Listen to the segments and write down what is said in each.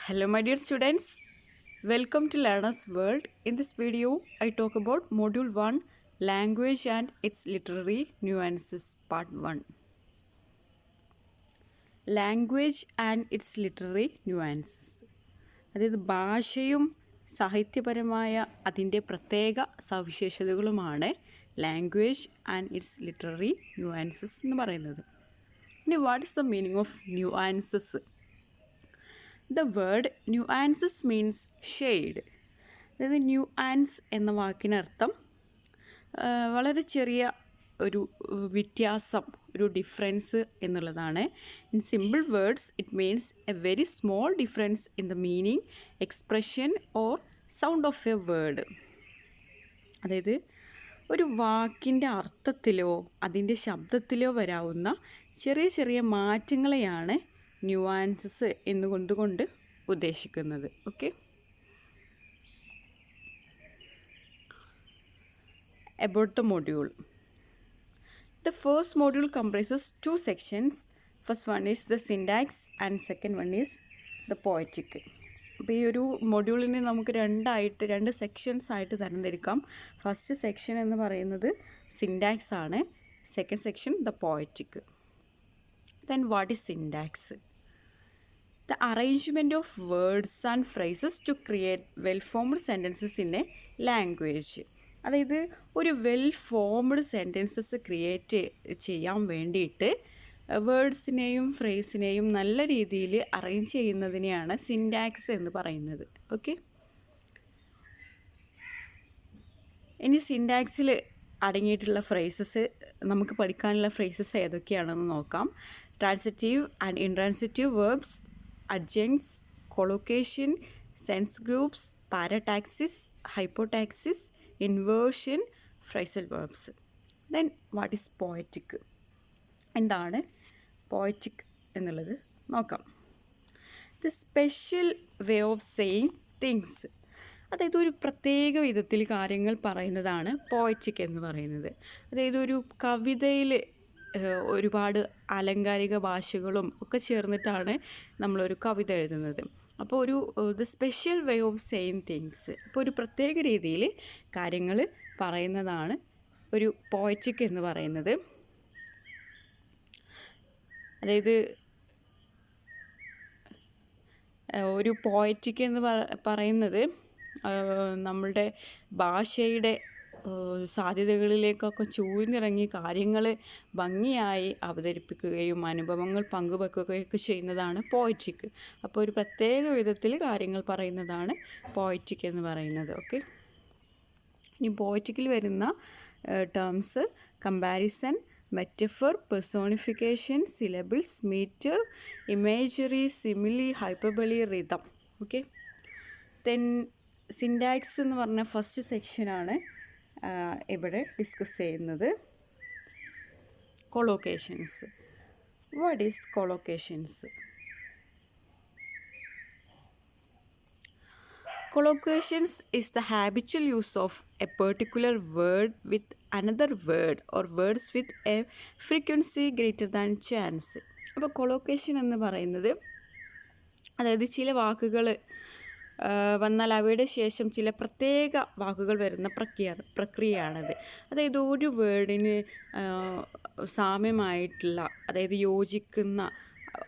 Hello my dear students, welcome to Learner's World. In this video, I talk about Module 1, Language and its Literary Nuances, Part 1. Language and its Literary Nuances. അതായത് ഭാഷയും സാഹിത്യപരമായ അതിൻ്റെ പ്രത്യേക സവിശേഷതകളുമാണ് language and its literary nuances എന്ന് പറയുന്നത്. ഇനി what is the meaning of nuances? The word nuances means shade. അതായത് ന്യൂആൻസ് എന്ന വാക്കിനർത്ഥം വളരെ ചെറിയ ഒരു വ്യത്യാസം, ഒരു ഡിഫറൻസ് എന്നുള്ളതാണ്. In simple words it means A very small difference in the meaning, expression or sound of A word. അതായത് ഒരു വാക്കിൻ്റെ അർത്ഥത്തിലോ അതിൻ്റെ ശബ്ദത്തിലോ വരാവുന്ന ചെറിയ ചെറിയ മാറ്റങ്ങളെയാണ് ന്യൂആൻസസ് എന്നുകൊണ്ട് ഉദ്ദേശിക്കുന്നത്. Okay, about the module. The first module comprises two sections. First one is the syntax and second one is the poetic. അപ്പോൾ ഈ ഒരു മൊഡ്യൂളിനെ നമുക്ക് രണ്ട് സെക്ഷൻസ് ആയിട്ട് തരംതിരിക്കാം. ഫസ്റ്റ് സെക്ഷൻ എന്ന് പറയുന്നത് സിൻടാക്സ് ആണ്, second section the poetic. Then what is syntax? The arrangement of words and phrases to create well-formed sentences in a language. അതായത് ഒരു വെൽ ഫോംഡ് സെൻറ്റൻസസ് ക്രിയേറ്റ് ചെയ്യാൻ വേണ്ടിയിട്ട് വേർഡ്സിനെയും ഫ്രേസിനെയും നല്ല രീതിയിൽ അറേഞ്ച് ചെയ്യുന്നതിനെയാണ് സിൻടാക്സ് എന്ന് പറയുന്നത്. ഓക്കെ, ഇനി സിൻടാക്സിൽ അടങ്ങിയിട്ടുള്ള ഫ്രേസസ് നമുക്ക് പഠിക്കാനുള്ള ഫ്രേസസ് ഏതൊക്കെയാണെന്ന് നോക്കാം. Transitive and intransitive verbs, adjuncts, collocation, sense groups, parataxis, hypotaxis, inversion, phrasal verbs. Then what is poetic? എന്താണ് poetic എന്നുള്ളത് നോക്കാം. The special way of saying things. അതായത് ഒരു പ്രത്യേക വിധത്തിൽ കാര്യങ്ങൾ പറയുന്നതാണ് പോയറ്റിക് എന്ന് പറയുന്നത്. അതായത് ഒരു കവിതയിൽ ഒരുപാട് ആലങ്കാരിക ഭാഷകളും ഒക്കെ ചേർന്നിട്ടാണ് നമ്മളൊരു കവിത എഴുതുന്നത്. അപ്പോൾ ഒരു the special way of saying things, ഇപ്പോൾ ഒരു പ്രത്യേക രീതിയിൽ കാര്യങ്ങൾ പറയുന്നതാണ് ഒരു പോയറ്റിക് എന്ന് പറയുന്നത്. അതായത് ഒരു പോയറ്റിക് എന്ന് പറയുന്നത് നമ്മളുടെ ഭാഷയുടെ സാധ്യതകളിലേക്കൊക്കെ ചൂഴ്ന്നിറങ്ങി കാര്യങ്ങൾ ഭംഗിയായി അവതരിപ്പിക്കുകയും അനുഭവങ്ങൾ പങ്കുവെക്കുകയൊക്കെ ചെയ്യുന്നതാണ് പോയറ്റിക്. അപ്പോൾ ഒരു പ്രത്യേക വിധത്തിൽ കാര്യങ്ങൾ പറയുന്നതാണ് പോയറ്റിക് എന്ന് പറയുന്നത്. ഓക്കെ, ഇനി പോയറ്റിക്കിൽ വരുന്ന terms comparison, metaphor, personification, syllables, metre, imagery, simile, hyperbole, rhythm. Okay, then syntax എന്ന് പറഞ്ഞ ഫസ്റ്റ് സെക്ഷനാണ് ഇവിടെ ഡിസ്കസ് ചെയ്യുന്നത്. Collocations. What is collocations? Collocations is the habitual use of a particular word with another word or words with a frequency greater than chance. അപ്പോൾ collocation എന്ന് പറയുന്നത് അതായത് ചില വാക്കുകൾ വന്നാൽ അവയുടെ ശേഷം ചില പ്രത്യേക വാക്കുകൾ വരുന്ന പ്രക്രിയയാണത്. അതായത് ഒരു വേർഡിന് സാമ്യമായിട്ടുള്ള, അതായത് യോജിക്കുന്ന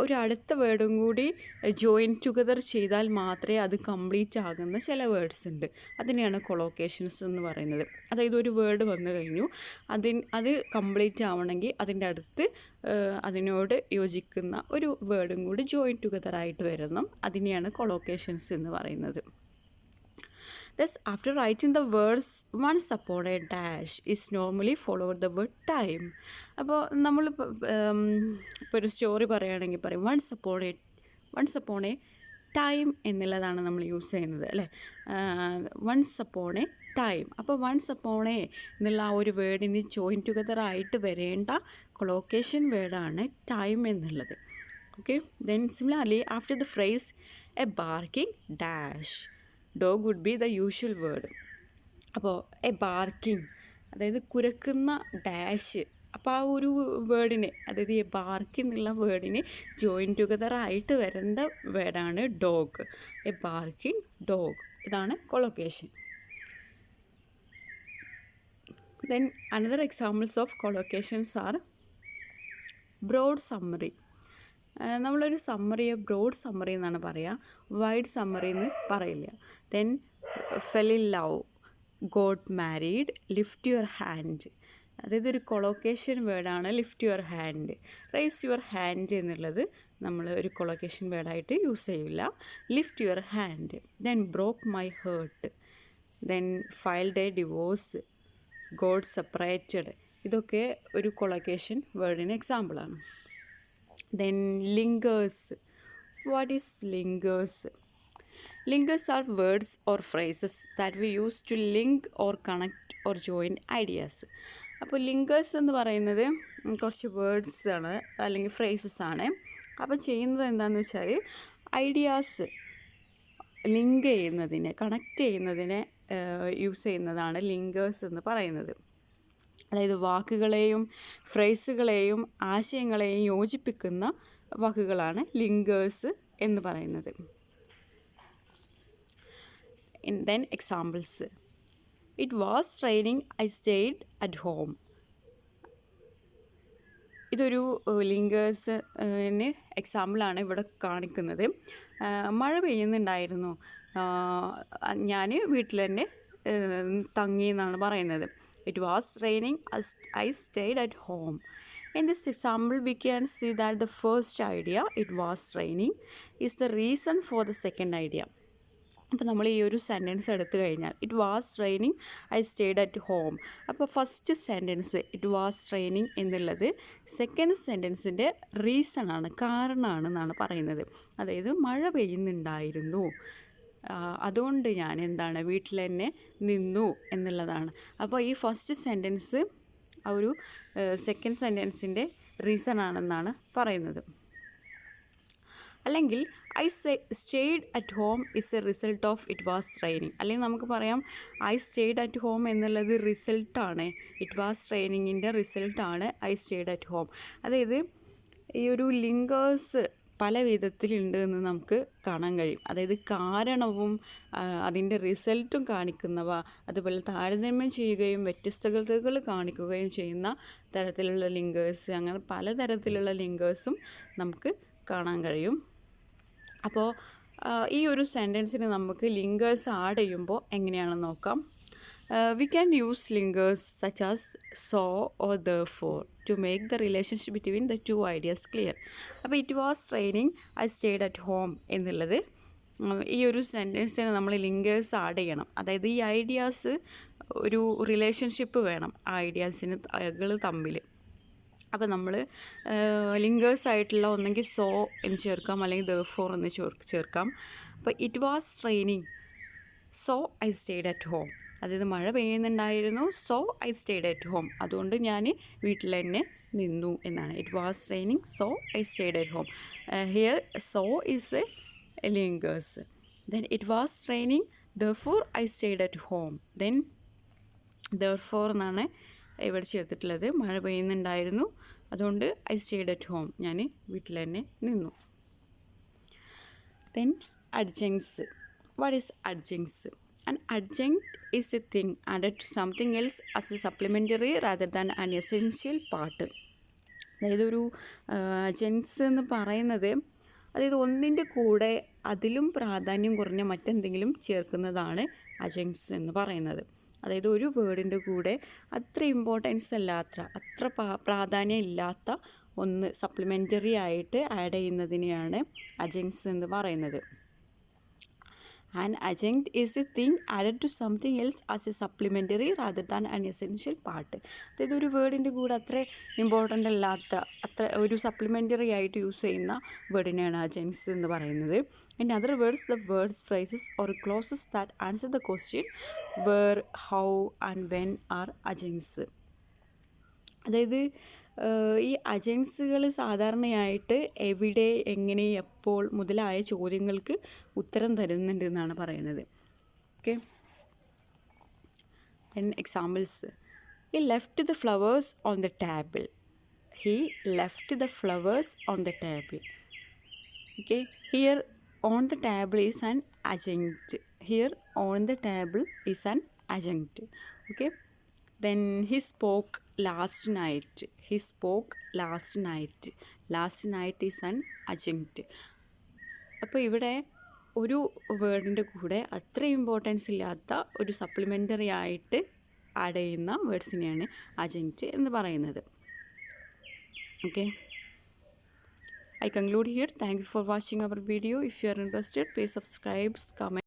ഒരു അടുത്ത വേർഡും കൂടി ജോയിൻ ടുഗദർ ചെയ്താൽ മാത്രമേ അത് കംപ്ലീറ്റ് ആകുന്ന ചില വേർഡ്സ് ഉണ്ട്. അതിനെയാണ് കൊളോക്കേഷൻസ് എന്ന് പറയുന്നത്. അതായത് ഒരു വേർഡ് വന്നു കഴിഞ്ഞു, അത് കംപ്ലീറ്റ് ആവണമെങ്കിൽ അതിൻ്റെ അടുത്ത് അതിനോട് യോജിക്കുന്ന ഒരു വേർഡും കൂടി ജോയിൻ ടുഗദർ ആയിട്ട് വരണം. അതിനെയാണ് കൊളോക്കേഷൻസ് എന്ന് പറയുന്നത്. Thus, after writing the words once upon a dash is normally followed the word time. അപ്പോൾ നമ്മൾ ഇപ്പോൾ ഒരു സ്റ്റോറി പറയുകയാണെങ്കിൽ പറയും വൺസ് അപ്പോൺ എ ടൈം എന്നുള്ളതാണ് നമ്മൾ യൂസ് ചെയ്യുന്നത്, അല്ലേ? Once upon a time. അപ്പോൾ വൺസ് അപ്പോൺ എ എന്നുള്ള ആ ഒരു വേർഡിന് ജോയിൻ ടുഗദർ ആയിട്ട് വരേണ്ട കൊളോക്കേഷൻ വേർഡാണ് ടൈം എന്നുള്ളത്. Okay, then similarly after the phrase a barking dash dog would be the usual word. അപ്പോൾ എ ബാർക്കിംഗ്, അതായത് കുരക്കുന്ന ഡാഷ്, അപ്പോൾ ആ ഒരു വേർഡിന്, അതായത് ഈ ബാർക്ക് എന്നുള്ള വേർഡിന് ജോയിൻ ടുഗദർ ആയിട്ട് വരേണ്ട വേർഡാണ് ഡോഗ്. A barking dog. ഇതാണ് collocation. Then another examples of collocations are broad summary. നമ്മളൊരു സമ്മറിയെ ബ്രോഡ് സമ്മറി എന്നാണ് പറയുക, വൈഡ് സമ്മറി എന്ന് പറയില്ല. Then fell in love, got married, lift your hand. അതായത് ഒരു കൊളോക്കേഷൻ വേർഡാണ് lift your hand. Raise your hand എന്നുള്ളത് നമ്മൾ ഒരു കൊളോക്കേഷൻ വേർഡായിട്ട് യൂസ് ചെയ്യില്ല. Lift your hand. Then broke my heart. Then filed a divorce, got separated. ഇതൊക്കെ ഒരു കൊളോക്കേഷൻ വേർഡിന് എക്സാമ്പിളാണ്. Then lingers. What is lingers? Lingers are words or phrases that we use to link or connect or join ideas. അപ്പോൾ linkers എന്ന് പറയുന്നത് കുറച്ച് words ആണ് അല്ലെങ്കിൽ phrases ആണ്. അപ്പോൾ ചെയ്യുന്നത് എന്താണെന്ന് വെച്ചാൽ ഐഡിയാസ് ലിങ്ക് ചെയ്യുന്നതിന്, കണക്റ്റ് ചെയ്യുന്നതിന് യൂസ് ചെയ്യുന്നതാണ് ലിങ്കേഴ്സ് എന്ന് പറയുന്നത്. അതായത് വാക്കുകളെയും ഫ്രേസുകളെയും ആശയങ്ങളെയും യോജിപ്പിക്കുന്ന വാക്കുകളാണ് ലിങ്കേഴ്സ് എന്ന് പറയുന്നത്. Then examples. It was raining, I stayed at home. ഇതൊരു ലിങ്കേഴ്സിന് എക്സാമ്പിളാണ് ഇവിടെ കാണിക്കുന്നത്. മഴ പെയ്യുന്നുണ്ടായിരുന്നു, ഞാൻ വീട്ടിൽ തന്നെ തങ്ങി എന്നാണ് പറയുന്നത്. It was raining, I stayed at home. In this example, we can see that the first idea, it was raining, is the reason for the second idea. അപ്പോൾ നമ്മൾ ഈ ഒരു സെൻറ്റൻസ് എടുത്തു കഴിഞ്ഞാൽ it was raining, I stayed at home. അപ്പോൾ first sentence it was raining എന്നുള്ളത് second സെൻറ്റൻസിൻ്റെ reason ആണ്, കാരണമാണെന്നാണ് പറയുന്നത്. അതായത് മഴ പെയ്യുന്നുണ്ടായിരുന്നു, അതുകൊണ്ട് ഞാൻ എന്താണ് വീട്ടിൽ തന്നെ നിന്നു എന്നുള്ളതാണ്. അപ്പോൾ ഈ ഫസ്റ്റ് സെൻറ്റൻസ് ആ ഒരു സെക്കൻഡ് സെൻറ്റൻസിൻ്റെ റീസൺ ആണെന്നാണ് പറയുന്നത്. അല്ലെങ്കിൽ I stayed at home is a result of it was raining. അല്ലെങ്കിൽ നമുക്ക് പറയാം ഐ സ്റ്റേയ്ഡ് അറ്റ് ഹോം എന്നുള്ളത് റിസൾട്ടാണ്, ഇറ്റ് വാസ് റെയിനിങ്ങിൻ്റെ റിസൾട്ടാണ് ഐ സ്റ്റേയ്ഡ് അറ്റ് ഹോം. അതായത് ഈ ഒരു ലിങ്കേഴ്സ് പല വിധത്തിലുണ്ട് എന്ന് നമുക്ക് കാണാൻ കഴിയും. അതായത് കാരണവും അതിൻ്റെ റിസൾട്ടും കാണിക്കുന്നവ, അതുപോലെ താരതമ്യം ചെയ്യുകയും വ്യത്യസ്തതകൾ കാണിക്കുകയും ചെയ്യുന്ന തരത്തിലുള്ള ലിങ്കേഴ്സ്, അങ്ങനെ പലതരത്തിലുള്ള ലിങ്കേഴ്സും നമുക്ക് കാണാൻ കഴിയും. അപ്പോൾ ഈ ഒരു സെൻറ്റൻസിന് നമുക്ക് ലിങ്കേഴ്സ് ആഡ് ചെയ്യുമ്പോൾ എങ്ങനെയാണെന്ന് നോക്കാം. We can use lingers such as so or therefore to make the relationship between the two ideas clear. അപ്പോൾ it was raining, I stayed at home എന്നുള്ളത് ഈ ഒരു സെൻറ്റൻസിന് നമ്മൾ ലിങ്കേഴ്സ് ആഡ് ചെയ്യണം. അതായത് ഈ ഐഡിയാസ് ഒരു റിലേഷൻഷിപ്പ് വേണം ആ ഐഡിയാസിന് തമ്മിൽ. അപ്പോൾ നമ്മൾ ലിങ്കേഴ്സ് ആയിട്ടുള്ള ഒന്നെങ്കിൽ സോ എന്ന് ചേർക്കാം, അല്ലെങ്കിൽ therefore എന്ന് ചേർക്കാം. അപ്പോൾ it was raining, so I stayed at home. അതായത് മഴ പെയ്യുന്നുണ്ടായിരുന്നു, so I stayed at home, അതുകൊണ്ട് ഞാൻ വീട്ടിൽ തന്നെ നിന്നു എന്നാണ്. It was raining, so I stayed at home. Here so is a linkers. Then it was raining, therefore I stayed at home. Then therefore എന്നാണ് ഇവിടെ ചേർത്തിട്ടുള്ളത്. മഴ പെയ്യുന്നുണ്ടായിരുന്നു, അതുകൊണ്ട് ഐ സ്റ്റേയ്ഡ് അറ്റ് ഹോം, ഞാൻ വീട്ടിൽ തന്നെ നിന്നു. Then adjuncts. What is adjuncts? An adjunct is a thing added to something else as a supplementary rather than an essential part. അതായത് ഒരു അഡ്ജങ്ക്സ് എന്ന് പറയുന്നത് അതായത് ഒന്നിൻ്റെ കൂടെ അതിലും പ്രാധാന്യം കുറഞ്ഞ മറ്റെന്തെങ്കിലും ചേർക്കുന്നതാണ് അഡ്ജങ്ക്സ് എന്ന് പറയുന്നത്. അതായത് ഒരു വേർഡിൻ്റെ കൂടെ അത്ര ഇമ്പോർട്ടൻസ് അല്ലാത്ത, അത്ര പ്രാധാന്യം ഇല്ലാത്ത ഒന്ന് സപ്ലിമെൻ്ററി ആയിട്ട് ആഡ് ചെയ്യുന്നതിനെയാണ് അഡ്ജങ്ക്സ് എന്ന് പറയുന്നത്. An adjunct is a thing added to something else as a supplementary rather than an essential part. അതായത് ഒരു വേർഡിൻ്റെ കൂടെ അത്ര ഇമ്പോർട്ടൻ്റ് അല്ലാത്ത, അത്ര ഒരു സപ്ലിമെൻ്ററി ആയിട്ട് യൂസ് ചെയ്യുന്ന വേർഡിനെയാണ് adjuncts എന്ന് പറയുന്നത്. In other words, the words, phrases or clauses that answer the question where, how and when are adjuncts. അതായത് ഈ അജൻസുകൾ സാധാരണയായിട്ട് എവിടെ, എങ്ങനെ, എപ്പോൾ മുതലായ ചോദ്യങ്ങൾക്ക് ഉത്തരം തരുന്നുണ്ട് എന്നാണ് പറയുന്നത്. Okay, then examples. He left the flowers on the table. He left the flowers on the table. Okay, here on the table is an adjunct. Here on the table is an adjunct. Okay, then he spoke last night. He spoke last night. Last night is an adjunct. അപ്പോൾ ഇവിടെ ഒരു വേർഡിൻ്റെ കൂടെ അത്ര importance ഇല്ലാത്ത ഒരു supplementary ആയിട്ട് add ചെയ്യുന്ന വേർഡ്സിനെയാണ് അഡ്ജങ്ക്റ്റ് എന്ന് പറയുന്നത്. Okay, I conclude here. Thank you for watching our video. If you are interested, please subscribe, comment.